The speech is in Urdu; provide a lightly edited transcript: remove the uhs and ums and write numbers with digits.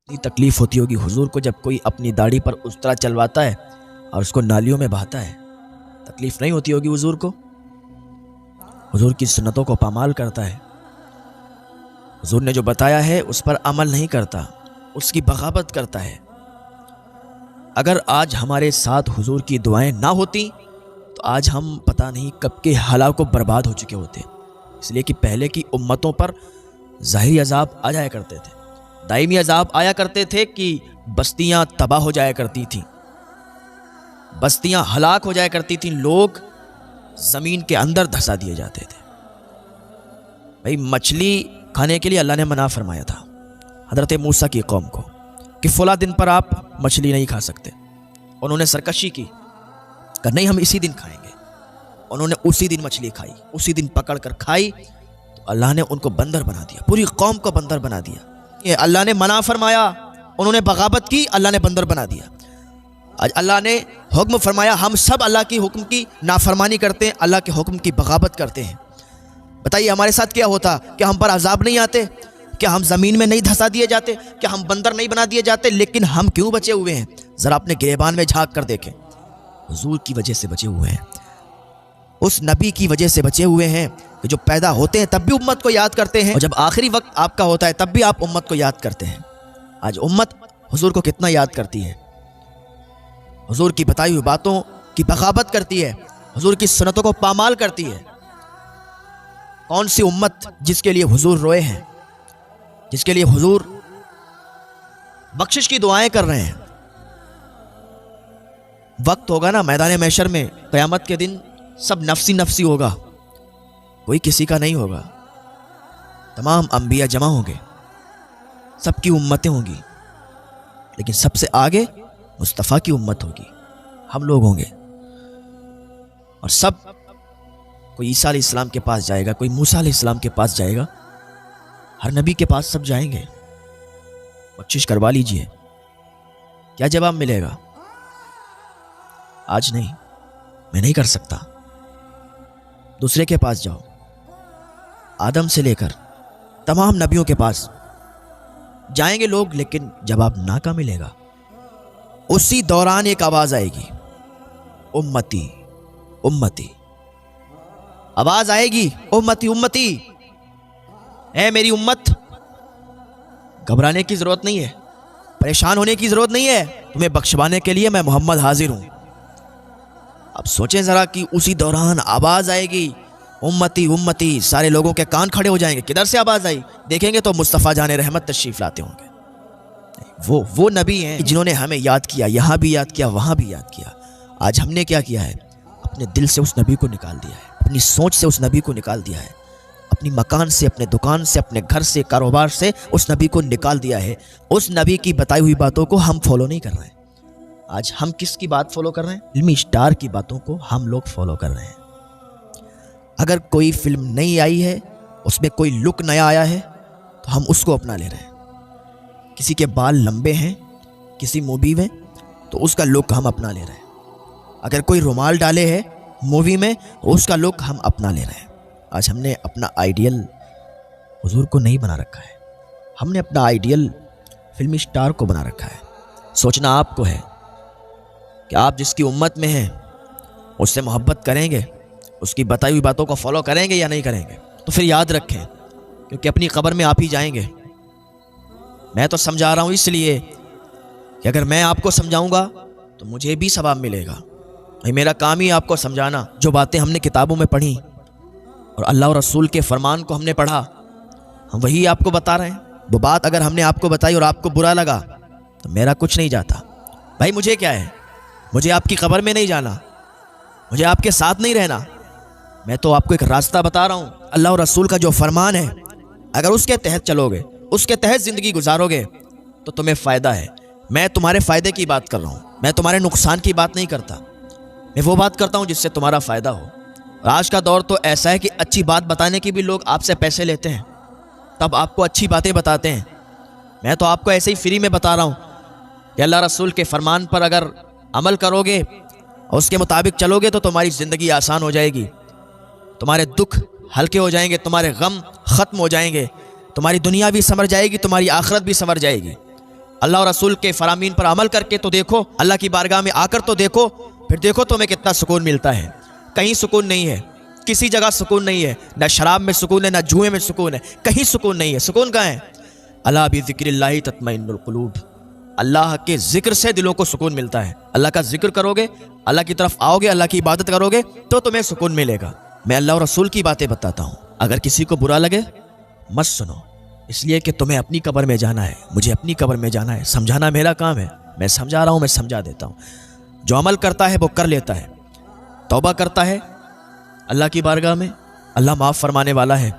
اتنی تکلیف ہوتی ہوگی حضور کو جب کوئی اپنی داڑھی پر اس طرح چلواتا ہے اور اس کو نالیوں میں بہاتا ہے. تکلیف نہیں ہوتی ہوگی حضور کو؟ حضور کی سنتوں کو پامال کرتا ہے، حضور نے جو بتایا ہے اس پر عمل نہیں کرتا، اس کی بغاوت کرتا ہے. اگر آج ہمارے ساتھ حضور کی دعائیں نہ ہوتی تو آج ہم پتہ نہیں کب کے ہلاک و برباد ہو چکے ہوتے. اس لیے کہ پہلے کی امتوں پر ظاہری عذاب آ جایا کرتے تھے، دائمی عذاب آیا کرتے تھے کہ بستیاں تباہ ہو جایا کرتی تھیں، بستیاں ہلاک ہو جایا کرتی تھیں، لوگ زمین کے اندر دھسا دیے جاتے تھے. بھائی مچھلی کھانے کے لیے اللہ نے منع فرمایا تھا حضرت موسیٰ کی قوم کو کہ فلاں دن پر آپ مچھلی نہیں کھا سکتے. انہوں نے سرکشی کی کہ نہیں ہم اسی دن کھائیں گے. انہوں نے اسی دن مچھلی کھائی، اسی دن پکڑ کر کھائی تو اللہ نے ان کو بندر بنا دیا، پوری قوم کو بندر بنا دیا. یہ اللہ نے منع فرمایا، انہوں نے بغاوت کی، اللہ نے بندر بنا دیا. آج اللہ نے حکم فرمایا، ہم سب اللہ کی حکم کی نافرمانی کرتے ہیں، اللہ کے حکم کی بغاوت کرتے ہیں. بتائیے ہمارے ساتھ کیا ہوتا؟ کیا ہم پر عذاب نہیں آتے؟ کیا ہم زمین میں نہیں دھسا دیے جاتے؟ کیا ہم بندر نہیں بنا دیے جاتے؟ لیکن ہم کیوں بچے ہوئے ہیں؟ ذرا اپنے گریبان میں جھانک کر دیکھیں. حضور کی وجہ سے بچے ہوئے ہیں، اس نبی کی وجہ سے بچے ہوئے ہیں کہ جو پیدا ہوتے ہیں تب بھی امت کو یاد کرتے ہیں، اور جب آخری وقت آپ کا ہوتا ہے تب بھی آپ امت کو یاد کرتے ہیں. آج امت حضور کو کتنا یاد کرتی ہے، حضور کی بتائی ہوئی باتوں کی بغاوت کرتی ہے، حضور کی سنتوں کو پامال کرتی ہے. کون سی امت جس کے لیے حضور روئے ہیں، جس کے لیے حضور بخشش کی دعائیں کر رہے ہیں. وقت ہوگا نا میدان محشر میں، قیامت کے دن سب نفسی نفسی ہوگا، کوئی کسی کا نہیں ہوگا. تمام انبیاء جمع ہوں گے، سب کی امتیں ہوں گی، لیکن سب سے آگے مصطفیٰ کی امت ہوگی، ہم لوگ ہوں گے. اور سب کوئی عیسیٰ علیہ السلام کے پاس جائے گا، کوئی موسیٰ علیہ السلام کے پاس جائے گا، ہر نبی کے پاس سب جائیں گے. بخشش کروا لیجئے. کیا جواب ملے گا؟ آج نہیں، میں نہیں کر سکتا. دوسرے کے پاس جاؤ، آدم سے لے کر تمام نبیوں کے پاس جائیں گے لوگ، لیکن جواب نہ کا ملے گا. اسی دوران ایک آواز آئے گی، امتی امتی. آواز آئے گی، امتی امتی. اے میری امت، گھبرانے کی ضرورت نہیں ہے، پریشان ہونے کی ضرورت نہیں ہے، تمہیں بخشوانے کے لیے میں محمد حاضر ہوں. اب سوچیں ذرا کہ اسی دوران آواز آئے گی، امتی امتی. سارے لوگوں کے کان کھڑے ہو جائیں گے، کدھر سے آواز آئی؟ دیکھیں گے تو مصطفیٰ جان رحمت تشریف لاتے ہوں گے. وہ نبی ہیں جنہوں نے ہمیں یاد کیا، یہاں بھی یاد کیا، وہاں بھی یاد کیا. آج ہم نے کیا کیا ہے؟ اپنے دل سے اس نبی کو نکال دیا ہے، اپنی سوچ سے اس نبی کو نکال دیا ہے، اپنی مکان سے، اپنے دکان سے، اپنے گھر سے، کاروبار سے اس نبی کو نکال دیا ہے. اس نبی کی بتائی ہوئی باتوں کو ہم فالو نہیں کر رہے ہیں. آج ہم کس کی بات فالو کر رہے ہیں؟ فلمی اسٹار کی باتوں کو ہم لوگ فالو کر رہے ہیں. اگر کوئی فلم نئی آئی ہے، اس میں کوئی لک نیا آیا ہے تو ہم اس کو اپنا لے رہے ہیں. کسی کے بال لمبے ہیں کسی مووی میں تو اس کا لک ہم اپنا لے رہے ہیں. اگر کوئی رومال ڈالے ہے مووی میں، اس کا لک ہم اپنا لے رہے ہیں. آج ہم نے اپنا آئیڈیل حضور کو نہیں بنا رکھا ہے، ہم نے اپنا آئیڈیل فلمی اسٹار کو بنا رکھا ہے. سوچنا آپ کو ہے کہ آپ جس کی امت میں ہیں اس سے محبت کریں گے، اس کی بتائی ہوئی باتوں کو فالو کریں گے یا نہیں کریں گے؟ تو پھر یاد رکھیں، کیونکہ اپنی قبر میں آپ ہی جائیں گے. میں تو سمجھا رہا ہوں اس لیے کہ اگر میں آپ کو سمجھاؤں گا تو مجھے بھی ثواب ملے گا. میرا کام ہی آپ کو سمجھانا. جو باتیں ہم نے کتابوں میں پڑھی اور اللہ اور رسول کے فرمان کو ہم نے پڑھا، ہم وہی آپ کو بتا رہے ہیں. وہ بات اگر ہم نے آپ کو بتائی اور آپ کو برا لگا تو میرا کچھ نہیں جاتا. بھائی مجھے کیا ہے، مجھے آپ کی قبر میں نہیں جانا، مجھے آپ کے ساتھ نہیں رہنا. میں تو آپ کو ایک راستہ بتا رہا ہوں. اللہ اور رسول کا جو فرمان ہے، اگر اس کے تحت چلو گے، اس کے تحت زندگی گزارو گے تو تمہیں فائدہ ہے. میں تمہارے فائدے کی بات کر رہا ہوں، میں تمہارے نقصان کی بات نہیں کرتا. میں وہ بات کرتا ہوں جس سے تمہارا فائدہ ہو. اور آج کا دور تو ایسا ہے کہ اچھی بات بتانے کی بھی لوگ آپ سے پیسے لیتے ہیں، تب آپ کو اچھی باتیں بتاتے ہیں. میں تو آپ کو ایسے ہی فری میں بتا رہا ہوں کہ اللہ رسول کے فرمان پر اگر عمل کرو گے اور اس کے مطابق چلو گے تو تمہاری زندگی آسان ہو جائے گی، تمہارے دکھ ہلکے ہو جائیں گے، تمہارے غم ختم ہو جائیں گے، تمہاری دنیا بھی سنور جائے گی، تمہاری آخرت بھی سنور جائے گی. اللہ اور رسول کے فرامین پر عمل کر کے تو دیکھو، اللہ کی بارگاہ میں آ کر تو دیکھو، پھر دیکھو تمہیں کتنا سکون ملتا ہے۔ کہیں سکون نہیں ہے، کسی جگہ سکون نہیں ہے، نہ شراب میں سکون ہے، نہ جوئے میں سکون ہے، کہیں سکون نہیں ہے۔ سکون کہاں ہے؟ اللہ بذکر اللہ تطمئن القلوب، اللہ کے ذکر سے دلوں کو سکون ملتا ہے۔ اللہ کا ذکر کرو گے، اللہ کی طرف آؤ گے، اللہ کی عبادت کرو گے تو تمہیں سکون ملے گا۔ میں اللہ اور رسول کی باتیں بتاتا ہوں، اگر کسی کو برا لگے مت سنو، اس لیے کہ تمہیں اپنی قبر میں جانا ہے، مجھے اپنی قبر میں جانا ہے، سمجھانا میرا کام ہے۔ میں سمجھا رہا ہوں، میں سمجھا دیتا ہوں۔ جو عمل کرتا ہے وہ کر لیتا ہے، توبہ کرتا ہے اللہ کی بارگاہ میں، اللہ معاف فرمانے والا ہے۔